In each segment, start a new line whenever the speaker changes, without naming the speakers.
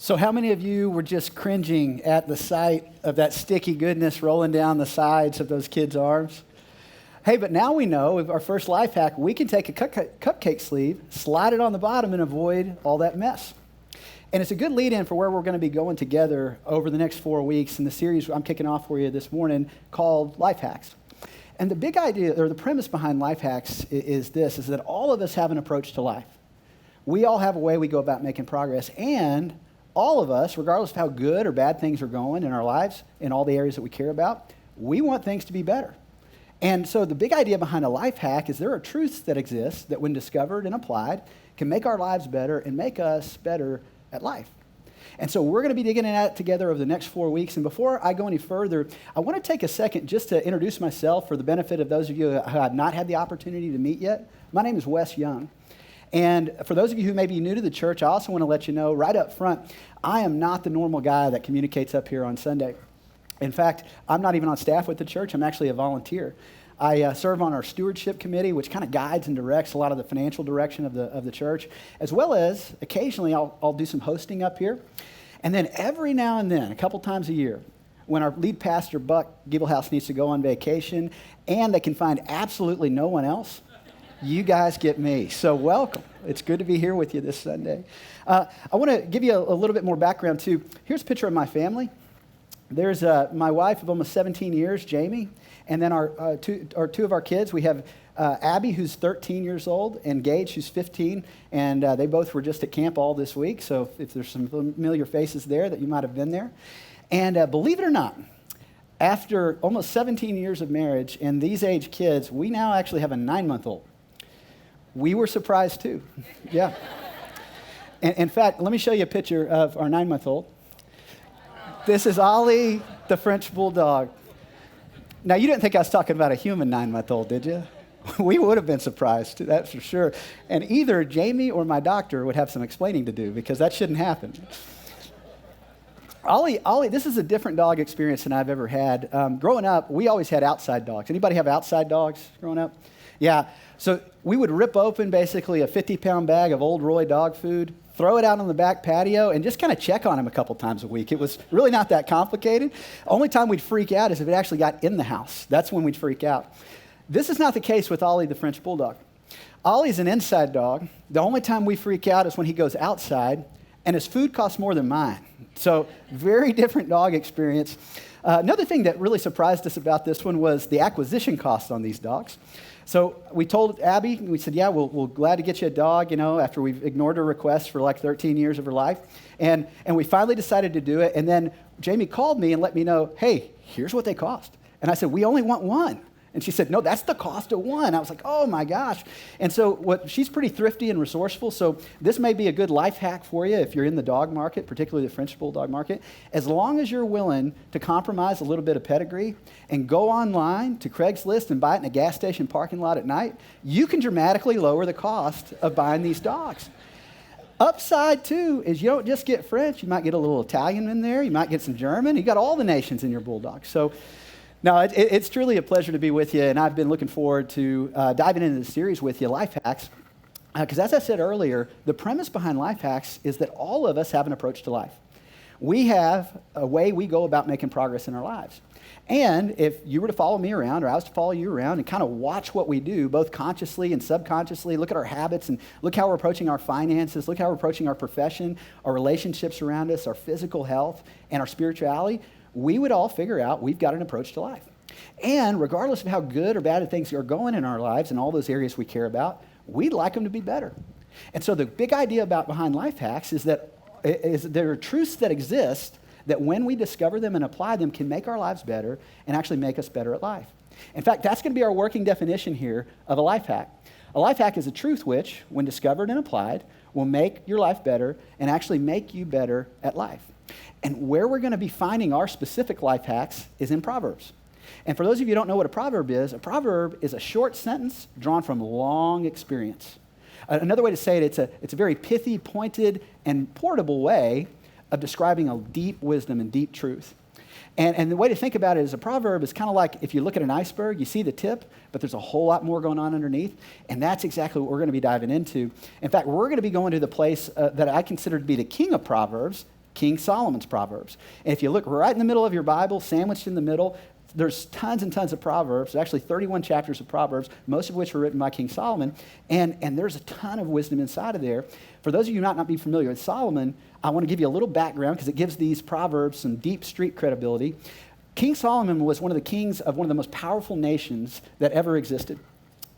So how many of you were just cringing at the sight of that sticky goodness rolling down the sides of those kids' arms? Hey, but now we know, with our first life hack, we can take a cupcake sleeve, slide it on the bottom, and avoid all that mess. And it's a good lead-in for where we're going to be going together over the next 4 weeks in the series I'm kicking off for you this morning called Life Hacks. And the big idea, or the premise behind Life Hacks is that all of us have an approach to life. We all have a way we go about making progress, and all of us, regardless of how good or bad things are going in our lives, in all the areas that we care about, we want things to be better. And so the big idea behind a life hack is there are truths that exist that when discovered and applied can make our lives better and make us better at life. And so we're going to be digging at it together over the next 4 weeks. And before I go any further, I want to take a second just to introduce myself for the benefit of those of you who have not had the opportunity to meet yet. My name is Wes Young. And for those of you who may be new to the church, I also want to let you know right up front, I am not the normal guy that communicates up here on Sunday. In fact, I'm not even on staff with the church. I'm actually a volunteer. I serve on our stewardship committee, which kind of guides and directs a lot of the financial direction of the church, as well as occasionally I'll do some hosting up here. And then every now and then, a couple times a year, when our lead pastor, Buck Giebelhaus, needs to go on vacation and they can find absolutely no one else, you guys get me. So welcome. It's good to be here with you this Sunday. I want to give you a little bit more background, too. Here's a picture of my family. There's my wife of almost 17 years, Jamie, and then our two of our kids. We have Abby, who's 13 years old, and Gage, who's 15, and they both were just at camp all this week, so if there's some familiar faces there that you might have been there. And believe it or not, after almost 17 years of marriage and these age kids, we now actually have a 9-month-old. We were surprised, too. Yeah. In fact, let me show you a picture of our 9-month-old. This is Ollie, the French bulldog. Now, you didn't think I was talking about a human 9-month-old, did you? We would have been surprised, that's for sure. And either Jamie or my doctor would have some explaining to do because that shouldn't happen. Ollie, this is a different dog experience than I've ever had. Growing up, we always had outside dogs. Anybody have outside dogs growing up? Yeah. So we would rip open basically a 50-pound bag of Old Roy dog food, throw it out on the back patio, and just kind of check on him a couple times a week. It was really not that complicated. Only time we'd freak out is if it actually got in the house. That's when we'd freak out. This is not the case with Ollie, the French bulldog. Ollie's an inside dog. The only time we freak out is when he goes outside, and his food costs more than mine. So very different dog experience. Another thing that really surprised us about this one was the acquisition cost on these dogs. So we told Abby, we said, yeah, we'll glad to get you a dog, after we've ignored her request for like 13 years of her life. And we finally decided to do it. And then Jamie called me and let me know, hey, here's what they cost. And I said, we only want one. And she said, no, that's the cost of one. I was like, oh my gosh. And so she's pretty thrifty and resourceful. So this may be a good life hack for you if you're in the dog market, particularly the French bulldog market. As long as you're willing to compromise a little bit of pedigree and go online to Craigslist and buy it in a gas station parking lot at night, you can dramatically lower the cost of buying these dogs. Upside, too, is you don't just get French. You might get a little Italian in there. You might get some German. You got all the nations in your bulldog. So no, it's truly a pleasure to be with you, and I've been looking forward to diving into the series with you, Life Hacks, because as I said earlier, the premise behind Life Hacks is that all of us have an approach to life. We have a way we go about making progress in our lives. And if you were to follow me around, or I was to follow you around and kind of watch what we do, both consciously and subconsciously, look at our habits and look how we're approaching our finances, look how we're approaching our profession, our relationships around us, our physical health, and our spirituality, we would all figure out we've got an approach to life. And regardless of how good or bad things are going in our lives and all those areas we care about, we'd like them to be better. And so the big idea behind Life Hacks is that there are truths that exist that when we discover them and apply them can make our lives better and actually make us better at life. In fact, that's going to be our working definition here of a life hack. A life hack is a truth which, when discovered and applied, will make your life better and actually make you better at life. And where we're going to be finding our specific life hacks is in Proverbs. And for those of you who don't know what a proverb is a short sentence drawn from long experience. Another way to say it, it's a very pithy, pointed, and portable way of describing a deep wisdom and deep truth. And the way to think about it is a proverb is kind of like if you look at an iceberg, you see the tip, but there's a whole lot more going on underneath. And that's exactly what we're going to be diving into. In fact, we're going to be going to the place that I consider to be the king of Proverbs, King Solomon's Proverbs. And if you look right in the middle of your Bible, sandwiched in the middle, there's tons and tons of Proverbs. There's actually 31 chapters of Proverbs, most of which were written by King Solomon. And there's a ton of wisdom inside of there. For those of you who might not be familiar with Solomon, I want to give you a little background because it gives these Proverbs some deep street credibility. King Solomon was one of the kings of one of the most powerful nations that ever existed.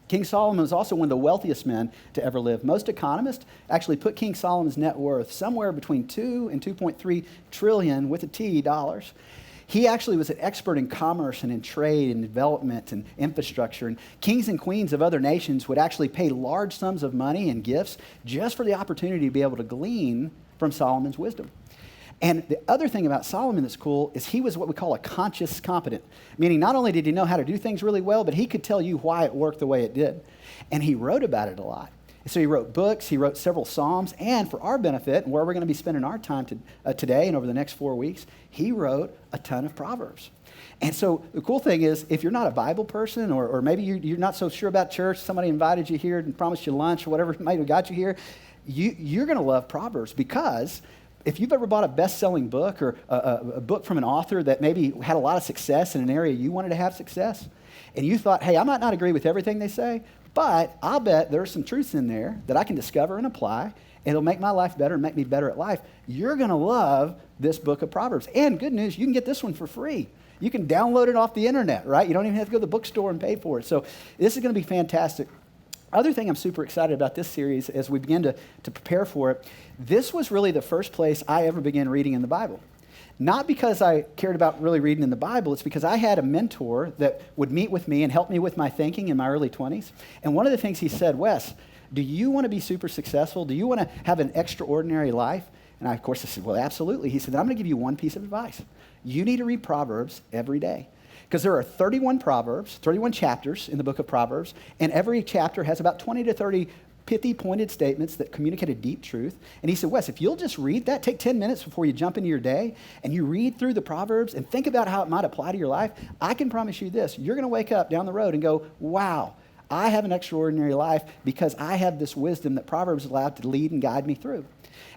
King Solomon was also one of the wealthiest men to ever live. Most economists actually put King Solomon's net worth somewhere between 2 and 2.3 trillion with a T dollars. He actually was an expert in commerce and in trade and development and infrastructure. And kings and queens of other nations would actually pay large sums of money and gifts just for the opportunity to be able to glean from Solomon's wisdom. And the other thing about Solomon that's cool is he was what we call a conscious competent, meaning not only did he know how to do things really well, but he could tell you why it worked the way it did. And he wrote about it a lot. So he wrote books, he wrote several Psalms, and for our benefit, and where we're going to be spending our time today and over the next 4 weeks, he wrote a ton of Proverbs. And so the cool thing is, if you're not a Bible person, or maybe you're not so sure about church, somebody invited you here and promised you lunch or whatever might have got you here, you're going to love Proverbs, because if you've ever bought a best-selling book or a book from an author that maybe had a lot of success in an area you wanted to have success, and you thought, hey, I might not agree with everything they say, but I'll bet there's some truths in there that I can discover and apply, and it'll make my life better and make me better at life. You're going to love this book of Proverbs. And good news, you can get this one for free. You can download it off the internet, right? You don't even have to go to the bookstore and pay for it. So this is going to be fantastic. Other thing I'm super excited about this series as we begin to prepare for it, this was really the first place I ever began reading in the Bible. Not because I cared about really reading in the Bible, it's because I had a mentor that would meet with me and help me with my thinking in my early 20s. And one of the things he said, Wes, do you want to be super successful? Do you want to have an extraordinary life? And I, of course, I said, well, absolutely. He said, I'm going to give you one piece of advice. You need to read Proverbs every day. Because there are 31 Proverbs, 31 chapters in the book of Proverbs, and every chapter has about 20 to 30 pithy, pointed statements that communicate a deep truth. And he said, Wes, if you'll just read that, take 10 minutes before you jump into your day, and you read through the Proverbs and think about how it might apply to your life, I can promise you this, you're going to wake up down the road and go, wow, I have an extraordinary life because I have this wisdom that Proverbs allowed to lead and guide me through.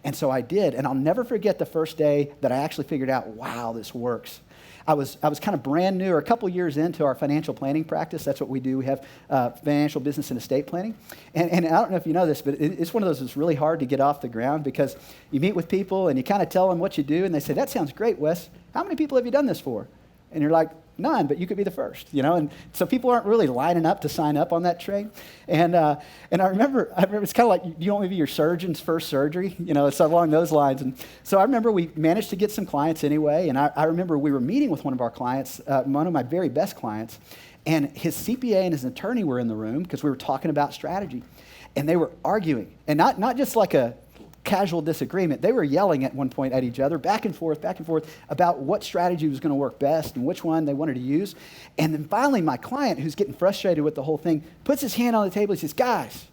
And so I did, and I'll never forget the first day that I actually figured out, wow, this works. I was kind of brand new, or a couple years into our financial planning practice. That's what we do. We have financial business and estate planning. And I don't know if you know this, but it's one of those that's really hard to get off the ground, because you meet with people and you kind of tell them what you do, and they say, that sounds great, Wes. How many people have you done this for? And you're like, none, but you could be the first, you know? And so people aren't really lining up to sign up on that train. And I remember it's kind of like, you want me to be your surgeon's first surgery? You know, it's along those lines. And so I remember we managed to get some clients anyway. And I remember we were meeting with one of our clients, one of my very best clients, and his CPA and his attorney were in the room because we were talking about strategy. And they were arguing, and not just like a casual disagreement. They were yelling at one point at each other, back and forth, about what strategy was going to work best and which one they wanted to use. And then finally, my client, who's getting frustrated with the whole thing, puts his hand on the table. He says, guys,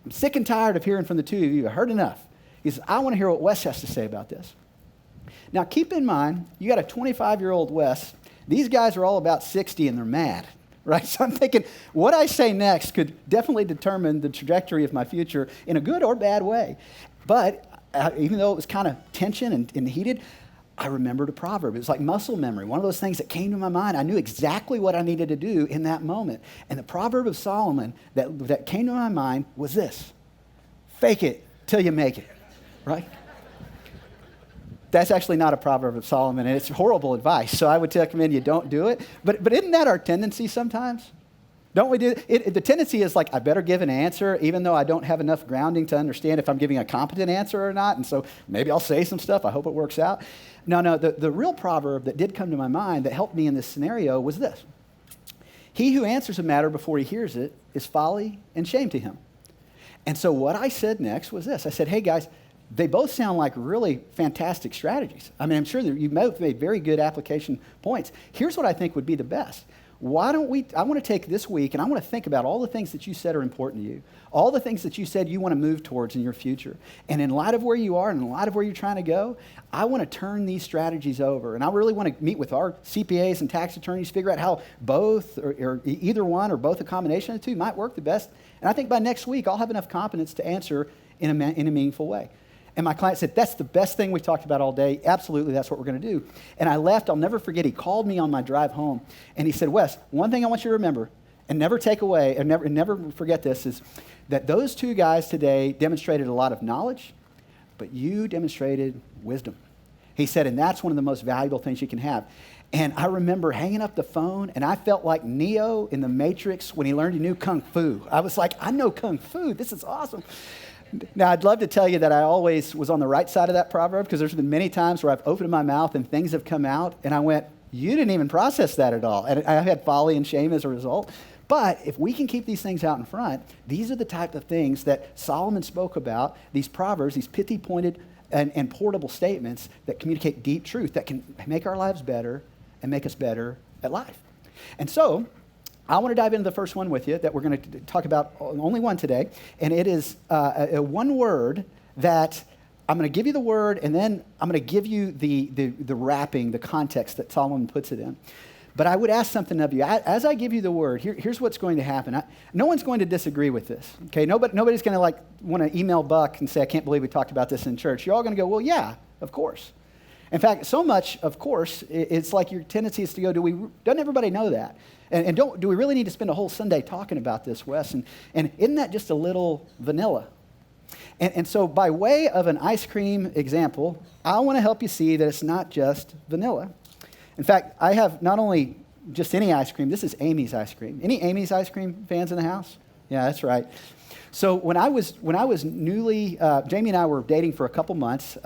I'm sick and tired of hearing from the two of you. I heard enough. He says, I want to hear what Wes has to say about this. Now, keep in mind, you got a 25-year-old Wes. These guys are all about 60 and they're mad. Right? So I'm thinking what I say next could definitely determine the trajectory of my future in a good or bad way. But even though it was kind of tension and heated, I remembered a proverb. It was like muscle memory, one of those things that came to my mind. I knew exactly what I needed to do in that moment. And the proverb of Solomon that came to my mind was this: fake it till you make it, right? That's actually not a proverb of Solomon, and it's horrible advice, so I would recommend you don't do it. But isn't that our tendency sometimes? Don't we do it? The tendency is like, I better give an answer, even though I don't have enough grounding to understand if I'm giving a competent answer or not, and so maybe I'll say some stuff. I hope it works out. No, the real proverb that did come to my mind that helped me in this scenario was this: he who answers a matter before he hears it is folly and shame to him. And so what I said next was this. I said, hey guys, they both sound like really fantastic strategies. I mean, I'm sure that you both made very good application points. Here's what I think would be the best. I want to take this week and I want to think about all the things that you said are important to you, all the things that you said you want to move towards in your future. And in light of where you are and in light of where you're trying to go, I want to turn these strategies over. And I really want to meet with our CPAs and tax attorneys, figure out how both or either one or both, a combination of the two, might work the best. And I think by next week, I'll have enough competence to answer in a meaningful way. And my client said, that's the best thing we've talked about all day. Absolutely, that's what we're going to do. And I left. I'll never forget. He called me on my drive home, and he said, Wes, one thing I want you to remember and never take away and never forget this is that those two guys today demonstrated a lot of knowledge, but you demonstrated wisdom. He said, and that's one of the most valuable things you can have. And I remember hanging up the phone, and I felt like Neo in The Matrix when he learned he knew Kung Fu. I was like, I know Kung Fu. This is awesome. Now, I'd love to tell you that I always was on the right side of that proverb, because there's been many times where I've opened my mouth and things have come out, and I went, you didn't even process that at all. And I had folly and shame as a result. But if we can keep these things out in front, these are the type of things that Solomon spoke about, these proverbs, these pithy, pointed, and portable statements that communicate deep truth that can make our lives better and make us better at life. And so I want to dive into the first one with you that we're going to talk about, only one today, and it is a one word that I'm going to give you the word, and then I'm going to give you the wrapping, the context that Solomon puts it in. But I would ask something of you. As I give you the word, here's what's going to happen. No one's going to disagree with this. Okay, nobody's going to want to email Buck and say, I can't believe we talked about this in church. You're all going to go, well, yeah, of course. In fact, so much, of course, it's like your tendency is to go, doesn't everybody know that? And do we really need to spend a whole Sunday talking about this, Wes? And isn't that just a little vanilla? And so by way of an ice cream example, I want to help you see that it's not just vanilla. In fact, I have not only just any ice cream, this is Amy's ice cream. Any Amy's ice cream fans in the house? Yeah, that's right. So when I was newly, Jamie and I were dating for a couple months.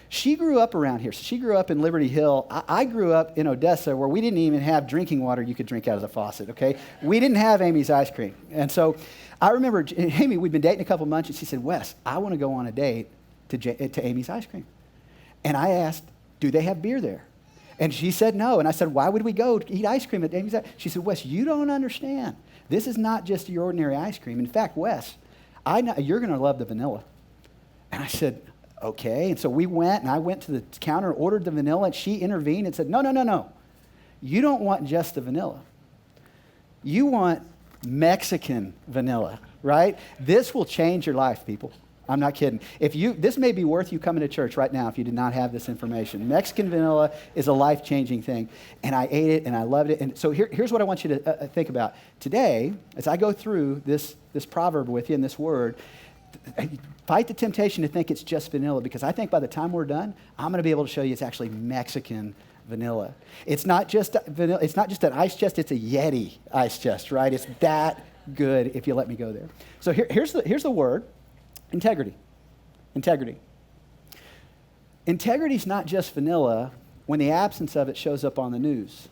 She grew up around here. So she grew up in Liberty Hill. I grew up in Odessa, where we didn't even have drinking water you could drink out of the faucet, okay? We didn't have Amy's ice cream. And so I remember, Amy, we'd been dating a couple months, and she said, Wes, I want to go on a date to Amy's ice cream. And I asked, do they have beer there? And she said no. And I said, why would we go to eat ice cream at Amy's ice cream? She said, Wes, you don't understand. This is not just your ordinary ice cream. In fact, Wes, you're going to love the vanilla. And I said, okay. And so we went, and I went to the counter, ordered the vanilla, and she intervened and said, no. You don't want just the vanilla. You want Mexican vanilla, right? This will change your life, people. I'm not kidding. This may be worth you coming to church right now if you did not have this information. Mexican vanilla is a life-changing thing. And I ate it, and I loved it. And so here's what I want you to think about. Today, as I go through this proverb with you and this word, fight the temptation to think it's just vanilla, because I think by the time we're done, I'm going to be able to show you it's actually Mexican vanilla. It's not just vanilla. It's not just an ice chest. It's a Yeti ice chest, right? It's that good if you let me go there. So here's the word. Integrity. Integrity is not just vanilla when the absence of it shows up on the news.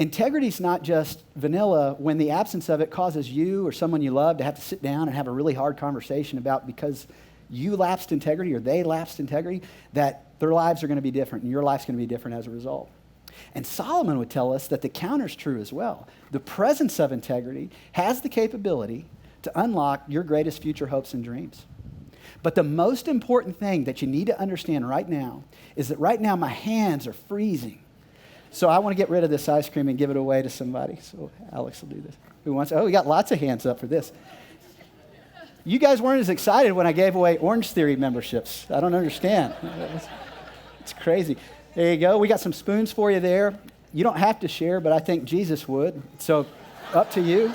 Integrity is not just vanilla when the absence of it causes you or someone you love to have to sit down and have a really hard conversation about, because you lapsed integrity or they lapsed integrity, that their lives are going to be different and your life's going to be different as a result. And Solomon would tell us that the counter's true as well. The presence of integrity has the capability to unlock your greatest future hopes and dreams. But the most important thing that you need to understand right now is that right now my hands are freezing. So I want to get rid of this ice cream and give it away to somebody. So Alex will do this. Who wants? Oh, we got lots of hands up for this. You guys weren't as excited when I gave away Orange Theory memberships. I don't understand. It's crazy. There you go. We got some spoons for you there. You don't have to share, but I think Jesus would. So up to you.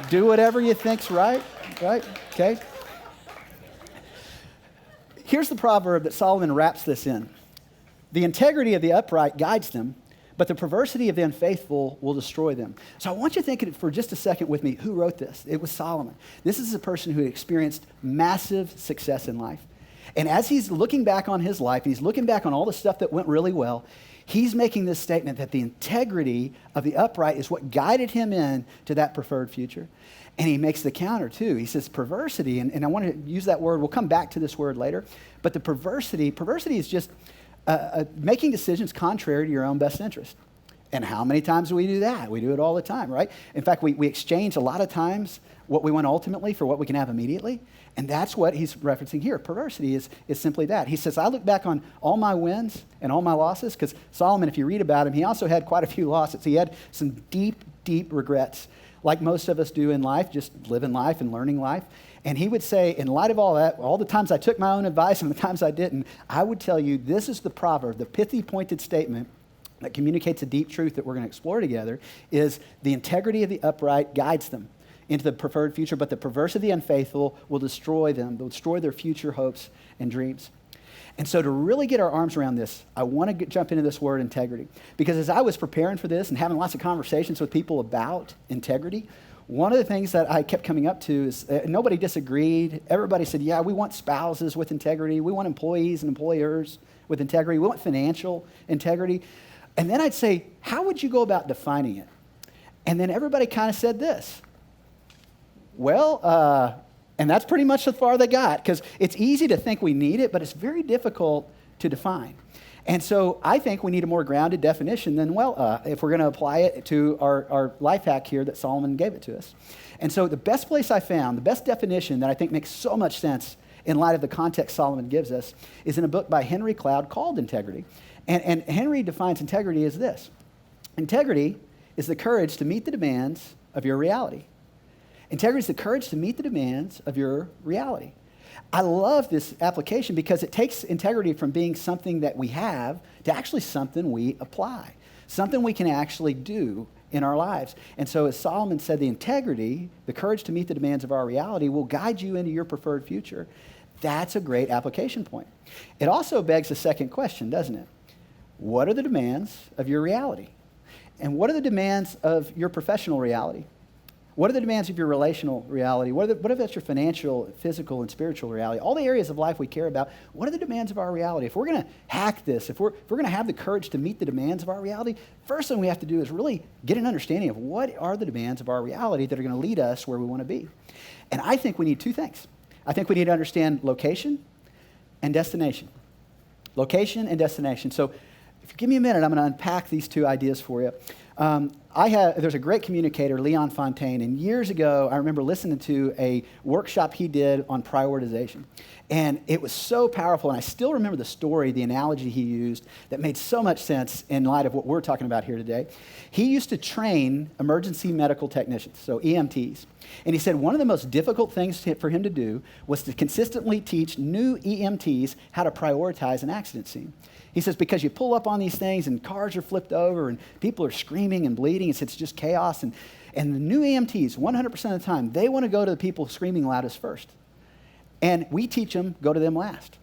Do whatever you think's right? Okay? Here's the proverb that Solomon wraps this in. The integrity of the upright guides them, but the perversity of the unfaithful will destroy them. So I want you to think for just a second with me, who wrote this? It was Solomon. This is a person who experienced massive success in life. And as he's looking back on his life, and he's looking back on all the stuff that went really well, he's making this statement that the integrity of the upright is what guided him in to that preferred future. And he makes the counter too. He says perversity, and I want to use that word. We'll come back to this word later. But the perversity is just making decisions contrary to your own best interest. And how many times do we do that? We do it all the time, right? In fact, we exchange a lot of times what we want ultimately for what we can have immediately. And that's what he's referencing here. Perversity is simply that. He says, I look back on all my wins and all my losses, because Solomon, if you read about him, he also had quite a few losses. He had some deep, deep regrets, like most of us do in life, just living life and learning life. And he would say, in light of all that, all the times I took my own advice and the times I didn't, I would tell you this is the proverb, the pithy pointed statement that communicates a deep truth that we're going to explore together, is the integrity of the upright guides them into the preferred future, but the perverse of the unfaithful will destroy them. They'll destroy their future hopes and dreams. And so to really get our arms around this, I want to jump into this word integrity. Because as I was preparing for this and having lots of conversations with people about integrity, one of the things that I kept coming up to is nobody disagreed. Everybody said, yeah, we want spouses with integrity. We want employees and employers with integrity. We want financial integrity. And then I'd say, how would you go about defining it? And then everybody kind of said this. Well, and that's pretty much as far they got, because it's easy to think we need it, but it's very difficult to define. And so I think we need a more grounded definition than, if we're going to apply it to our life hack here that Solomon gave it to us. And so the best place I found, the best definition that I think makes so much sense in light of the context Solomon gives us, is in a book by Henry Cloud called Integrity. And Henry defines integrity as this. Integrity is the courage to meet the demands of your reality. Integrity is the courage to meet the demands of your reality. I love this application because it takes integrity from being something that we have to actually something we apply, something we can actually do in our lives. And so as Solomon said, the integrity, the courage to meet the demands of our reality will guide you into your preferred future. That's a great application point. It also begs a second question, doesn't it? What are the demands of your reality? And what are the demands of your professional reality? What are the demands of your relational reality? What if that's your financial, physical, and spiritual reality? All the areas of life we care about, what are the demands of our reality? If we're going to hack this, if we're going to have the courage to meet the demands of our reality, first thing we have to do is really get an understanding of what are the demands of our reality that are going to lead us where we want to be. And I think we need two things. I think we need to understand location and destination. Location and destination. So if you give me a minute, I'm going to unpack these two ideas for you. There's a great communicator, Leon Fontaine, and years ago, I remember listening to a workshop he did on prioritization. And it was so powerful, and I still remember the story, the analogy he used that made so much sense in light of what we're talking about here today. He used to train emergency medical technicians, so EMTs. And he said one of the most difficult things for him to do was to consistently teach new EMTs how to prioritize an accident scene. He says, because you pull up on these things and cars are flipped over and people are screaming and bleeding. It's just chaos. And the new EMTs, 100% of the time, they want to go to the people screaming loudest first. And we teach them, go to them last.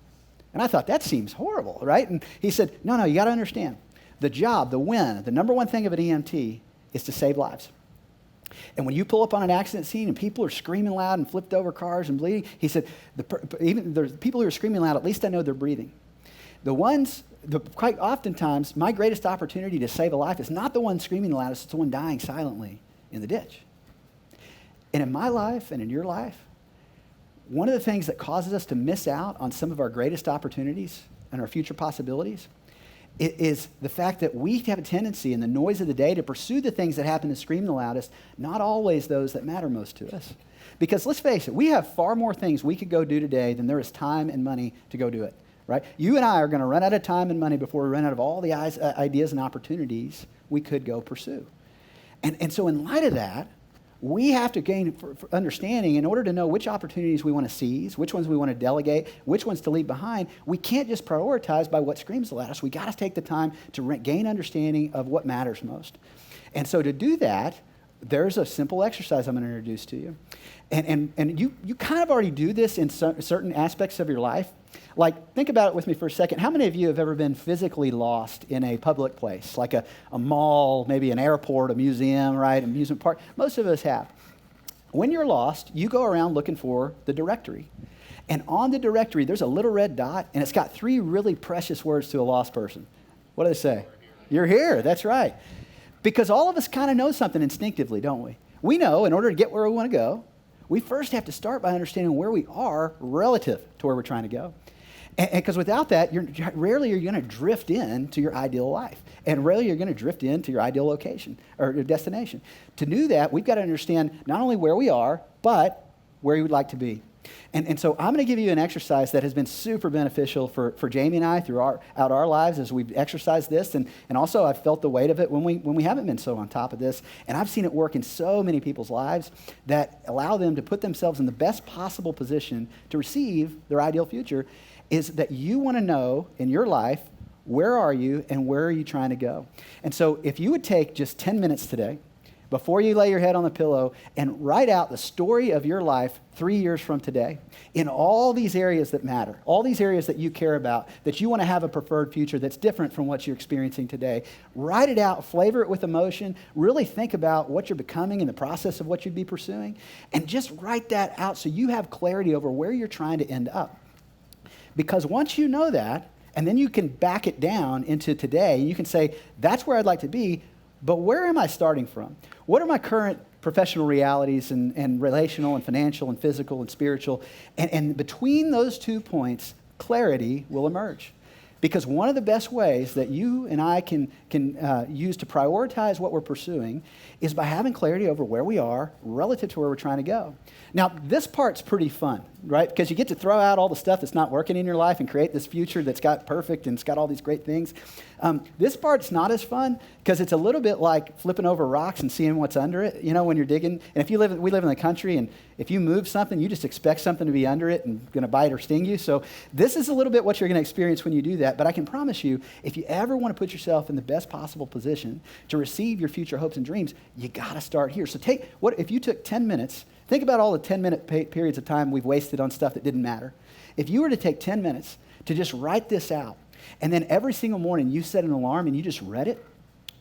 And I thought, that seems horrible, right? And he said, no, you got to understand. The job, the number one thing of an EMT is to save lives. And when you pull up on an accident scene and people are screaming loud and flipped over cars and bleeding, he said, even the people who are screaming loud, at least I know they're breathing. Quite oftentimes, my greatest opportunity to save a life is not the one screaming the loudest, it's the one dying silently in the ditch. And in my life and in your life, one of the things that causes us to miss out on some of our greatest opportunities and our future possibilities is the fact that we have a tendency in the noise of the day to pursue the things that happen to scream the loudest, not always those that matter most to us. Because let's face it, we have far more things we could go do today than there is time and money to go do it. Right? You and I are going to run out of time and money before we run out of all the ideas and opportunities we could go pursue. And so in light of that, we have to gain for understanding in order to know which opportunities we want to seize, which ones we want to delegate, which ones to leave behind. We can't just prioritize by what screams the loudest. We got to take the time to gain understanding of what matters most. And so to do that, there's a simple exercise I'm going to introduce to you. And you kind of already do this in certain aspects of your life. Like, think about it with me for a second. How many of you have ever been physically lost in a public place, like a mall, maybe an airport, a museum, right, amusement park? Most of us have. When you're lost, you go around looking for the directory. And on the directory, there's a little red dot, and it's got 3 really precious words to a lost person. What do they say? You're here. That's right. Because all of us kind of know something instinctively, don't we? We know in order to get where we want to go, we first have to start by understanding where we are relative to where we're trying to go. And because without that, rarely are you going to drift into your ideal life. And rarely you're going to drift into your ideal location or your destination. To do that, we've got to understand not only where we are, but where we would like to be. And so I'm going to give you an exercise that has been super beneficial for Jamie and I throughout our lives as we've exercised this. And also I've felt the weight of it when we haven't been so on top of this. And I've seen it work in so many people's lives that allow them to put themselves in the best possible position to receive their ideal future, is that you want to know in your life, where are you and where are you trying to go? And so if you would take just 10 minutes today, before you lay your head on the pillow, and write out the story of your life 3 years from today in all these areas that matter, all these areas that you care about, that you want to have a preferred future that's different from what you're experiencing today. Write it out, flavor it with emotion, really think about what you're becoming in the process of what you'd be pursuing, and just write that out so you have clarity over where you're trying to end up. Because once you know that, and then you can back it down into today, and you can say, that's where I'd like to be, but where am I starting from? What are my current professional realities and relational and financial and physical and spiritual? And between those 2 points, clarity will emerge. Because one of the best ways that you and I can use to prioritize what we're pursuing is by having clarity over where we are relative to where we're trying to go. Now, this part's pretty fun, right? Because you get to throw out all the stuff that's not working in your life and create this future that's got perfect and it's got all these great things. This part's not as fun because it's a little bit like flipping over rocks and seeing what's under it, you know, when you're digging. And we live in the country, and if you move something, you just expect something to be under it and going to bite or sting you. So this is a little bit what you're going to experience when you do that. But I can promise you, if you ever want to put yourself in the best possible position to receive your future hopes and dreams, you got to start here. So if you took 10 minutes, think about all the 10-minute periods of time we've wasted on stuff that didn't matter. If you were to take 10 minutes to just write this out, and then every single morning you set an alarm and you just read it,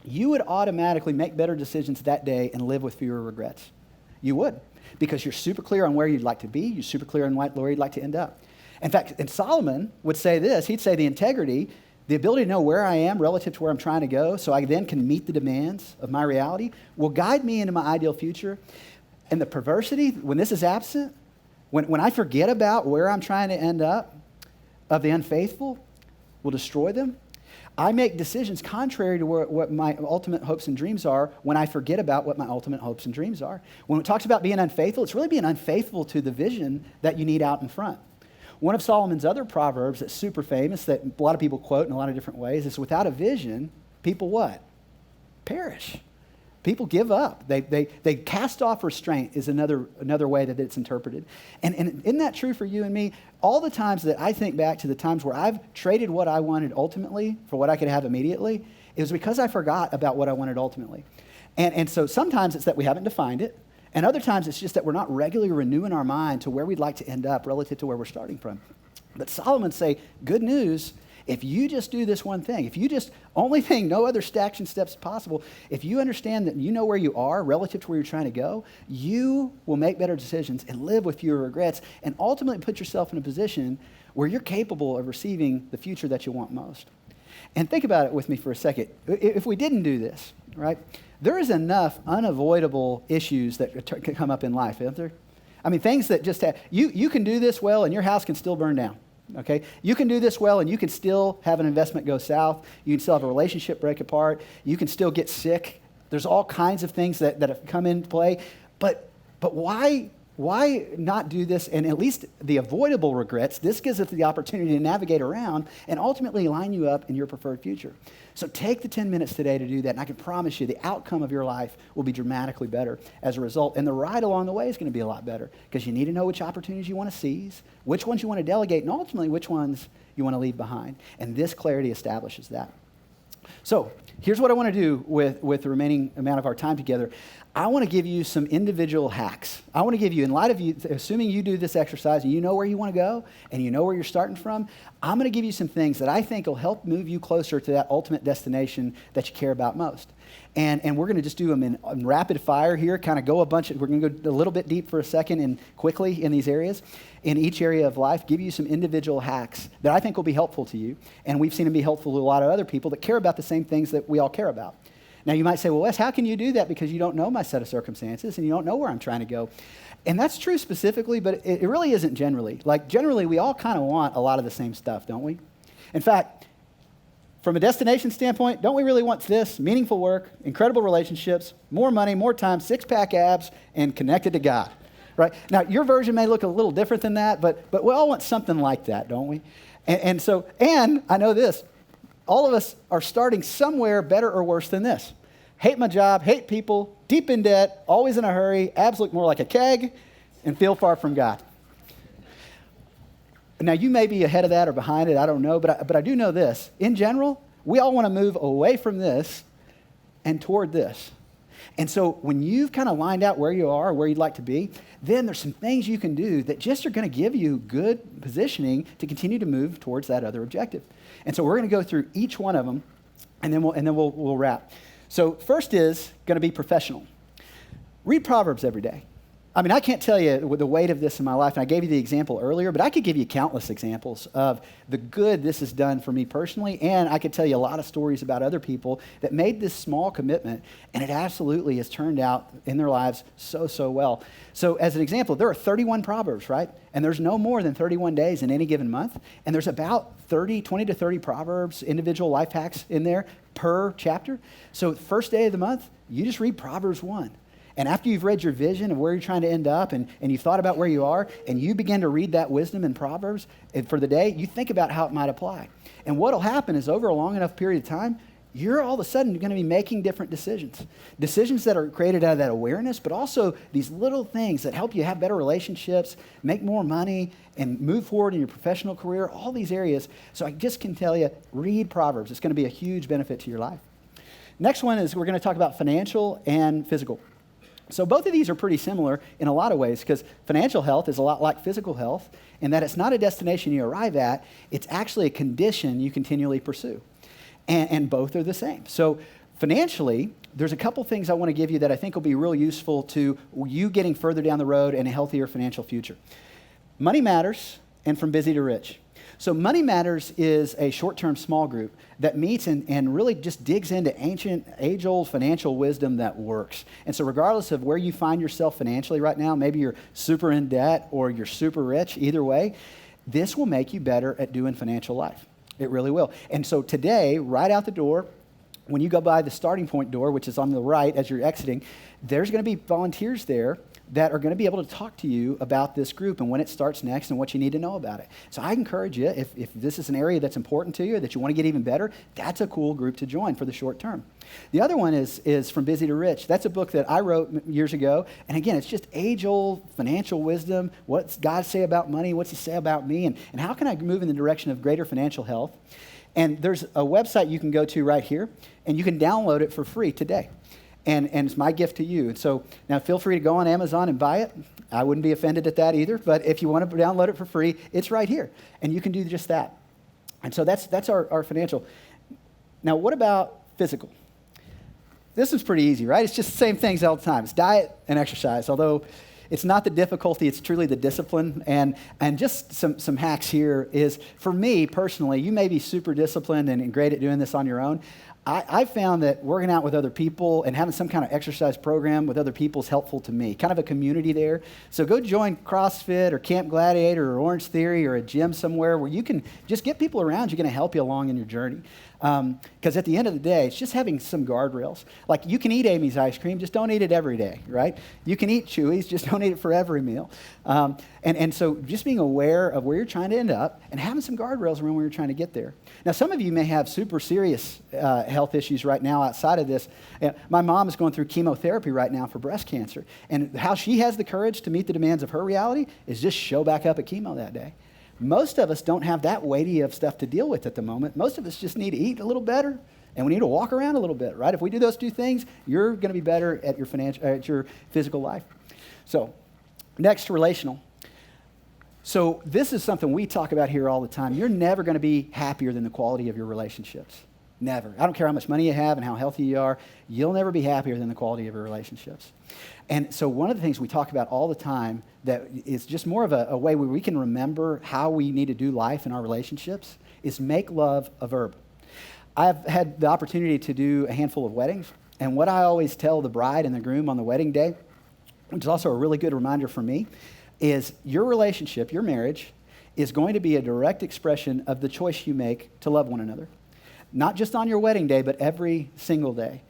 you would automatically make better decisions that day and live with fewer regrets. You would, because you're super clear on where you'd like to be. You're super clear on where you'd like to end up. In fact, and Solomon would say this. He'd say the integrity, the ability to know where I am relative to where I'm trying to go so I then can meet the demands of my reality, will guide me into my ideal future. And the perversity, when this is absent, when I forget about where I'm trying to end up, of the unfaithful, will destroy them. I make decisions contrary to what my ultimate hopes and dreams are when I forget about what my ultimate hopes and dreams are. When it talks about being unfaithful, it's really being unfaithful to the vision that you need out in front. One of Solomon's other proverbs that's super famous that a lot of people quote in a lot of different ways is, without a vision, people what? Perish. People give up. They cast off restraint is another way that it's interpreted. And isn't that true for you and me? All the times that I think back to the times where I've traded what I wanted ultimately for what I could have immediately, it was because I forgot about what I wanted ultimately. And so sometimes it's that we haven't defined it, and other times it's just that we're not regularly renewing our mind to where we'd like to end up relative to where we're starting from. But Solomon say, good news, if you just do this one thing, if you just, only thing, no other action steps possible, if you understand that you know where you are relative to where you're trying to go, you will make better decisions and live with fewer regrets and ultimately put yourself in a position where you're capable of receiving the future that you want most. And think about it with me for a second. If we didn't do this, right, there is enough unavoidable issues that can come up in life, isn't there? I mean, things that just have, you can do this well and your house can still burn down. Okay, you can do this well and you can still have an investment go south. You can still have a relationship break apart. You can still get sick. There's all kinds of things that have come into play. But why not do this? And at least the avoidable regrets, this gives us the opportunity to navigate around and ultimately line you up in your preferred future. So take the 10 minutes today to do that, and I can promise you the outcome of your life will be dramatically better as a result. And the ride along the way is going to be a lot better because you need to know which opportunities you want to seize, which ones you want to delegate, and ultimately which ones you want to leave behind. And this clarity establishes that. So here's what I want to do with the remaining amount of our time together. I want to give you some individual hacks. I want to give you, in light of you, assuming you do this exercise and you know where you want to go and you know where you're starting from, I'm going to give you some things that I think will help move you closer to that ultimate destination that you care about most. And we're going to just do them in rapid fire here, kind of go we're going to go a little bit deep for a second and quickly in these areas. In each area of life, give you some individual hacks that I think will be helpful to you. And we've seen them be helpful to a lot of other people that care about the same things that we all care about. Now, you might say, well, Wes, how can you do that? Because you don't know my set of circumstances and you don't know where I'm trying to go. And that's true specifically, but it really isn't generally. Like, generally, we all kind of want a lot of the same stuff, don't we? In fact, from a destination standpoint, don't we really want this? Meaningful work, incredible relationships, more money, more time, six-pack abs, and connected to God, right? Now, your version may look a little different than that, but we all want something like that, don't we? And I know this, all of us are starting somewhere better or worse than this. Hate my job, hate people, deep in debt, always in a hurry, abs look more like a keg, and feel far from God. Now, you may be ahead of that or behind it, I don't know, but I do know this. In general, we all want to move away from this and toward this. And so when you've kind of lined out where you are, where you'd like to be, then there's some things you can do that just are going to give you good positioning to continue to move towards that other objective. And so we're going to go through each one of them, and then we'll wrap. So first is going to be professional. Read Proverbs every day. I mean, I can't tell you the weight of this in my life, and I gave you the example earlier, but I could give you countless examples of the good this has done for me personally, and I could tell you a lot of stories about other people that made this small commitment, and it absolutely has turned out in their lives so well. So as an example, there are 31 Proverbs, right? And there's no more than 31 days in any given month, and there's about 20 to 30 Proverbs, individual life hacks in there per chapter. So the first day of the month, you just read Proverbs 1. And after you've read your vision of where you're trying to end up and you've thought about where you are and you begin to read that wisdom in Proverbs for the day, you think about how it might apply. And what will happen is over a long enough period of time, you're all of a sudden going to be making different decisions. Decisions that are created out of that awareness, but also these little things that help you have better relationships, make more money, and move forward in your professional career, all these areas. So I just can tell you, read Proverbs. It's going to be a huge benefit to your life. Next one is we're going to talk about financial and physical. So both of these are pretty similar in a lot of ways because financial health is a lot like physical health in that it's not a destination you arrive at, it's actually a condition you continually pursue. And both are the same. So financially, there's a couple things I want to give you that I think will be real useful to you getting further down the road and a healthier financial future. Money Matters and From Busy to Rich. So Money Matters is a short-term small group that meets and really just digs into ancient, age-old financial wisdom that works. And so regardless of where you find yourself financially right now, maybe you're super in debt or you're super rich, either way, this will make you better at doing financial life. It really will. And so today, right out the door, when you go by the starting point door, which is on the right as you're exiting, there's going to be volunteers there that are going to be able to talk to you about this group and when it starts next and what you need to know about it. So I encourage you, if this is an area that's important to you, that you want to get even better, that's a cool group to join for the short term. The other one is From Busy to Rich. That's a book that I wrote years ago. And again, it's just age-old financial wisdom. What's God say about money? What's he say about me? And how can I move in the direction of greater financial health? And there's a website you can go to right here, and you can download it for free today. And it's my gift to you. And so now feel free to go on Amazon and buy it. I wouldn't be offended at that either, but if you want to download it for free, it's right here. And you can do just that. And so that's our financial. Now, what about physical? This is pretty easy, right? It's just the same things all the time. It's diet and exercise, although it's not the difficulty, it's truly the discipline. And just some hacks here is, for me personally, you may be super disciplined and great at doing this on your own. I found that working out with other people and having some kind of exercise program with other people is helpful to me, kind of a community there. So go join CrossFit or Camp Gladiator or Orange Theory or a gym somewhere where you can just get people around you going to help you along in your journey. Because at the end of the day, it's just having some guardrails. Like you can eat Amy's ice cream, just don't eat it every day, right? You can eat Chewy's, just don't eat it for every meal. And so just being aware of where you're trying to end up and having some guardrails around where you're trying to get there. Now, some of you may have super serious health issues right now outside of this. My mom is going through chemotherapy right now for breast cancer. And how she has the courage to meet the demands of her reality is just show back up at chemo that day. Most of us don't have that weighty of stuff to deal with at the moment. Most of us just need to eat a little better, and we need to walk around a little bit, right? If we do those two things, you're going to be better at your physical life. So, next, relational. So this is something we talk about here all the time. You're never going to be happier than the quality of your relationships. Never. I don't care how much money you have and how healthy you are. You'll never be happier than the quality of your relationships. And so one of the things we talk about all the time that is just more of a way where we can remember how we need to do life in our relationships is make love a verb. I've had the opportunity to do a handful of weddings. And what I always tell the bride and the groom on the wedding day, which is also a really good reminder for me, is your relationship, your marriage, is going to be a direct expression of the choice you make to love one another. Not just on your wedding day, but every single day.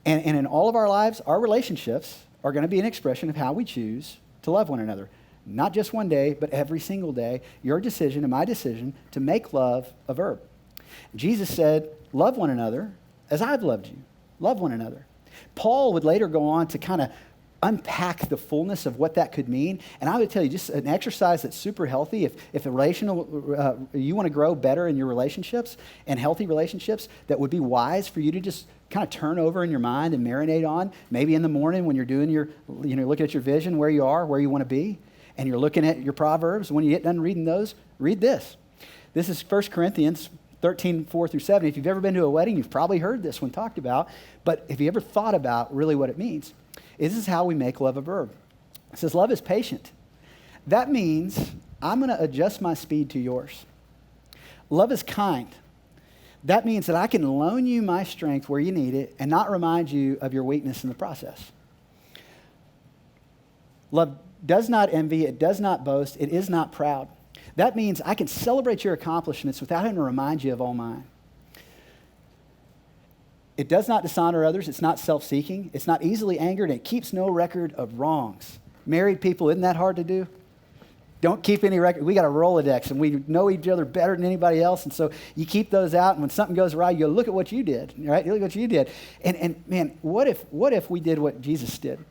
And in all of our lives, our relationships are going to be an expression of how we choose to love one another. Not just one day, but every single day. Your decision and my decision to make love a verb. Jesus said, love one another as I've loved you. Love one another. Paul would later go on to kind of unpack the fullness of what that could mean. And I would tell you, just an exercise that's super healthy. If a relational, you want to grow better in your relationships and healthy relationships, that would be wise for you to just kind of turn over in your mind and marinate on. Maybe in the morning when you're doing your, looking at your vision, where you are, where you want to be, and you're looking at your Proverbs. When you get done reading those, read this. This is 1 Corinthians 13, 4 through 7. If you've ever been to a wedding, you've probably heard this one talked about. But if you ever thought about really what it means, this is how we make love a verb. It says, love is patient. That means I'm going to adjust my speed to yours. Love is kind. That means that I can loan you my strength where you need it and not remind you of your weakness in the process. Love does not envy. It does not boast. It is not proud. That means I can celebrate your accomplishments without having to remind you of all mine. It does not dishonor others. It's not self-seeking. It's not easily angered. And it keeps no record of wrongs. Married people, isn't that hard to do? Don't keep any record. We got a Rolodex, and we know each other better than anybody else. And so you keep those out, and when something goes awry, you go, look at what you did, right? Look at what you did. And man, what if we did what Jesus did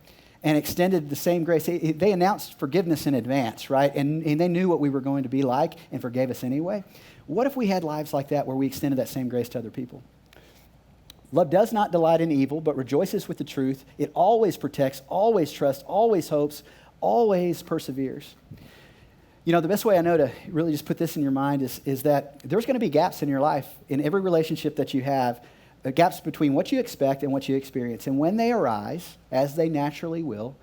and extended the same grace? They announced forgiveness in advance, right? And they knew what we were going to be like and forgave us anyway. What if we had lives like that where we extended that same grace to other people? Love does not delight in evil, but rejoices with the truth. It always protects, always trusts, always hopes, always perseveres. The best way I know to really just put this in your mind is that there's going to be gaps in your life, in every relationship that you have, gaps between what you expect and what you experience. And when they arise, as they naturally will,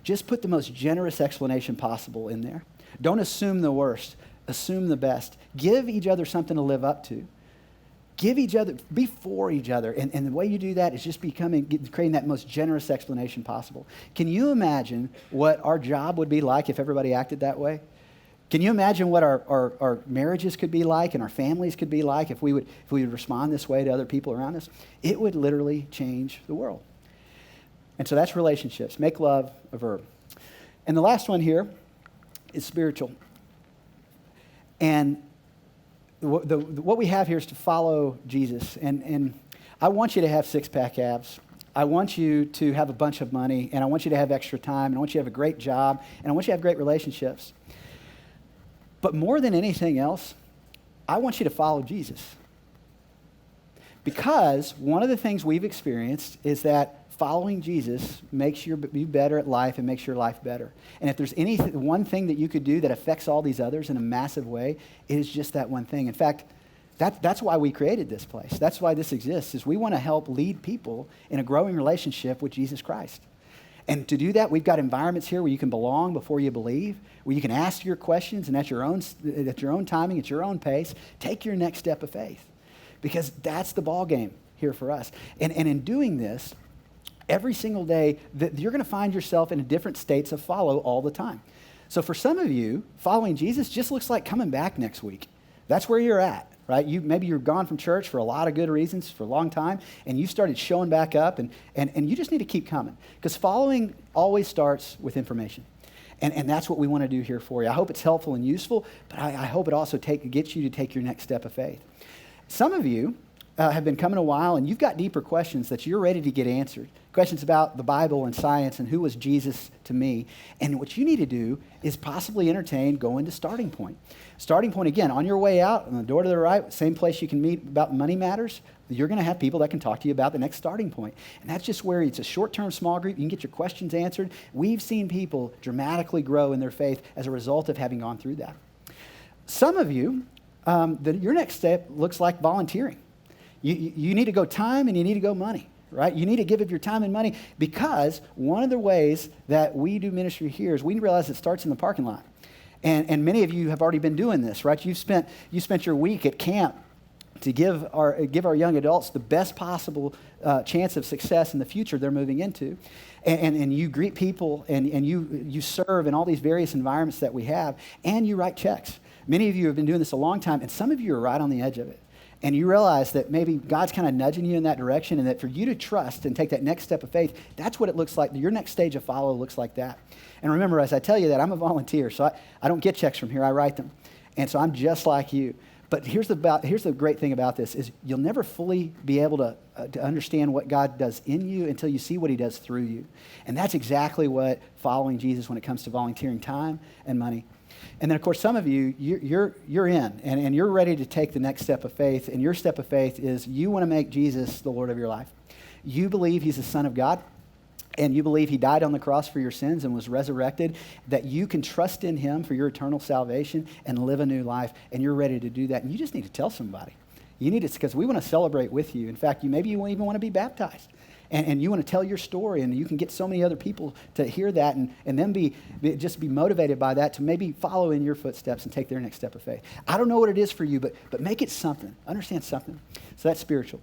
just put the most generous explanation possible in there. Don't assume the worst. Assume the best. Give each other something to live up to. Give each other, be for each other. And the way you do that is just creating that most generous explanation possible. Can you imagine what our job would be like if everybody acted that way? Can you imagine what our marriages could be like and our families could be like if we would respond this way to other people around us? It would literally change the world. And so that's relationships. Make love a verb. And the last one here is spiritual. And what we have here is to follow Jesus. And I want you to have six-pack abs. I want you to have a bunch of money, and I want you to have extra time, and I want you to have a great job, and I want you to have great relationships. But more than anything else, I want you to follow Jesus. Because one of the things we've experienced is that following Jesus makes you better at life and makes your life better. And if there's one thing that you could do that affects all these others in a massive way, it is just that one thing. In fact, that's why we created this place. That's why this exists, is we want to help lead people in a growing relationship with Jesus Christ. And to do that, we've got environments here where you can belong before you believe, where you can ask your questions, and at your own timing, at your own pace, take your next step of faith. Because that's the ball game here for us. And in doing this, every single day, you're going to find yourself in different states of follow all the time. So for some of you, following Jesus just looks like coming back next week. That's where you're at, right? Maybe you're gone from church for a lot of good reasons for a long time, and you started showing back up, and you just need to keep coming. Because following always starts with information. And that's what we want to do here for you. I hope it's helpful and useful, but I hope it also gets you to take your next step of faith. Some of you have been coming a while, and you've got deeper questions that you're ready to get answered. Questions about the Bible and science and who was Jesus to me. And what you need to do is possibly entertain going to Starting Point. Starting Point, again, on your way out, on the door to the right, same place you can meet about money matters, you're going to have people that can talk to you about the next starting point. And that's just where it's a short-term small group. You can get your questions answered. We've seen people dramatically grow in their faith as a result of having gone through that. Some of you, your next step looks like volunteering. You need to go time and you need to go money, right? You need to give of your time and money, because one of the ways that we do ministry here is we realize it starts in the parking lot. And many of you have already been doing this, right? You spent your week at camp to give our young adults the best possible chance of success in the future they're moving into. And you greet people and you serve in all these various environments that we have, and you write checks. Many of you have been doing this a long time, and some of you are right on the edge of it. and you realize that maybe God's kind of nudging you in that direction, and that for you to trust and take that next step of faith, that's what it looks like. Your next stage of follow looks like that. And remember, as I tell you that, I'm a volunteer, so I don't get checks from here. I write them. And so I'm just like you. But here's the great thing about this is you'll never fully be able to understand what God does in you until you see what he does through you. And that's exactly what following Jesus when it comes to volunteering time and money. And then, of course, some of you, you're in, and you're ready to take the next step of faith. And your step of faith is you want to make Jesus the Lord of your life. You believe he's the Son of God, and you believe he died on the cross for your sins and was resurrected, that you can trust in him for your eternal salvation and live a new life, and you're ready to do that. And you just need to tell somebody. You need it because we want to celebrate with you. In fact, maybe you even want to be baptized. And you want to tell your story, and you can get so many other people to hear that and then just be motivated by that to maybe follow in your footsteps and take their next step of faith. I don't know what it is for you, but make it something. Understand something. So that's spiritual.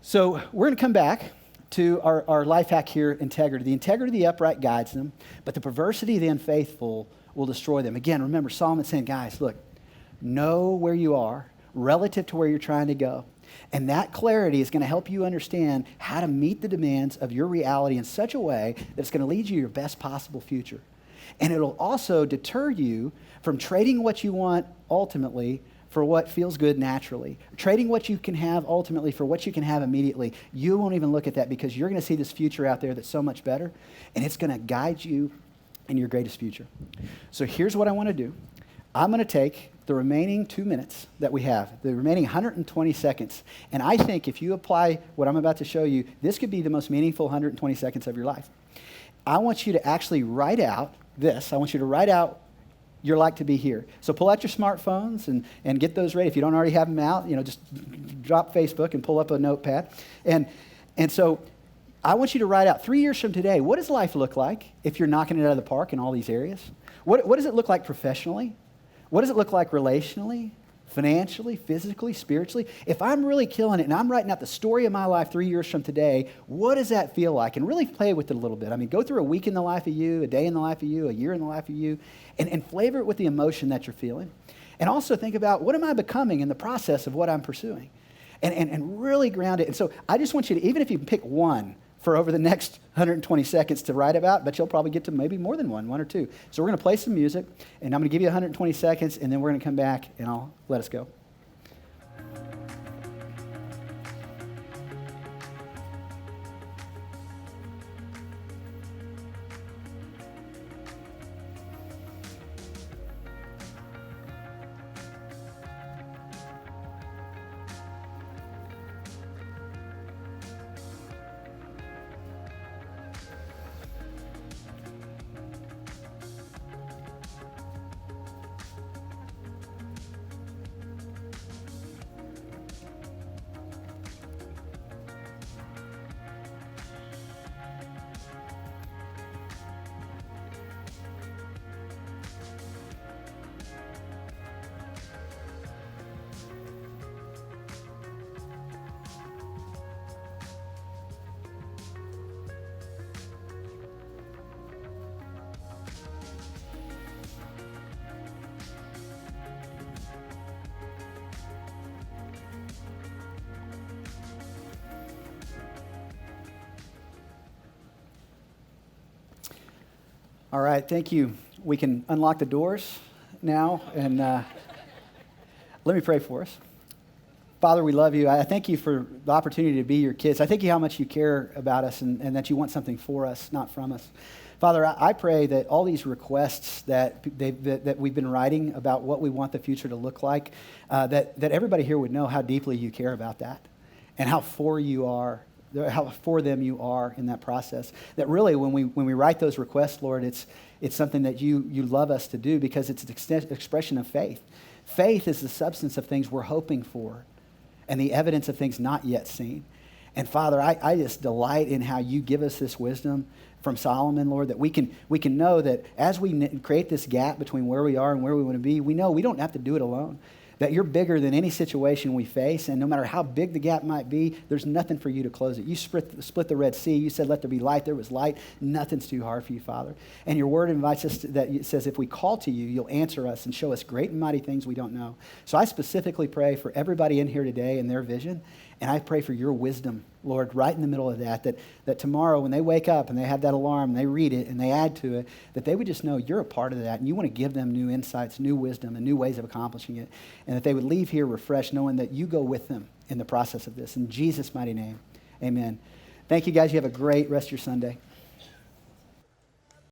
So we're going to come back to our life hack here, integrity. The integrity of the upright guides them, but the perversity of the unfaithful will destroy them. Again, remember Solomon saying, guys, look, know where you are relative to where you're trying to go. And that clarity is going to help you understand how to meet the demands of your reality in such a way that it's going to lead you to your best possible future. And it'll also deter you from trading what you want ultimately for what feels good naturally. Trading what you can have ultimately for what you can have immediately. You won't even look at that because you're going to see this future out there that's so much better, and it's going to guide you in your greatest future. So here's what I want to do. I'm going to take the remaining 2 minutes that we have, the remaining 120 seconds, and I think if you apply what I'm about to show you, this could be the most meaningful 120 seconds of your life. I want you to actually write out this. I want you to write out you're like to be here. So pull out your smartphones and get those ready. If you don't already have them out, just drop Facebook and pull up a notepad. And so I want you to write out 3 years from today, what does life look like if you're knocking it out of the park in all these areas? What does it look like professionally? What does it look like relationally, financially, physically, spiritually? If I'm really killing it and I'm writing out the story of my life 3 years from today, what does that feel like? And really play with it a little bit. I mean, go through a week in the life of you, a day in the life of you, a year in the life of you, and flavor it with the emotion that you're feeling. And also think about, what am I becoming in the process of what I'm pursuing? And really ground it. And so I just want you to, even if you pick one for over the next 120 seconds to write about, but you'll probably get to maybe more than one or two. So we're going to play some music, and I'm going to give you 120 seconds, and then we're going to come back, and I'll let us go. All right, thank you. We can unlock the doors now, and let me pray for us. Father, we love you. I thank you for the opportunity to be your kids. I thank you how much you care about us and that you want something for us, not from us. Father, I pray that all these requests that we've been writing about what we want the future to look like, that everybody here would know how deeply you care about that and how for them you are in that process. That really, when we write those requests, Lord, it's something that you love us to do because it's an expression of faith. Faith is the substance of things we're hoping for and the evidence of things not yet seen. And Father, I just delight in how you give us this wisdom from Solomon, Lord, that we can know that as we create this gap between where we are and where we want to be, we know we don't have to do it alone. that you're bigger than any situation we face, and no matter how big the gap might be, there's nothing for you to close it. You split the Red Sea. You said, let there be light. There was light. Nothing's too hard for you, Father. And your word invites us that it says, if we call to you, you'll answer us and show us great and mighty things we don't know. So I specifically pray for everybody in here today and their vision, and I pray for your wisdom, Lord, right in the middle of that tomorrow when they wake up and they have that alarm and they read it and they add to it, that they would just know you're a part of that and you want to give them new insights, new wisdom, and new ways of accomplishing it, and that they would leave here refreshed knowing that you go with them in the process of this. In Jesus' mighty name, amen. Thank you, guys. You have a great rest of your Sunday.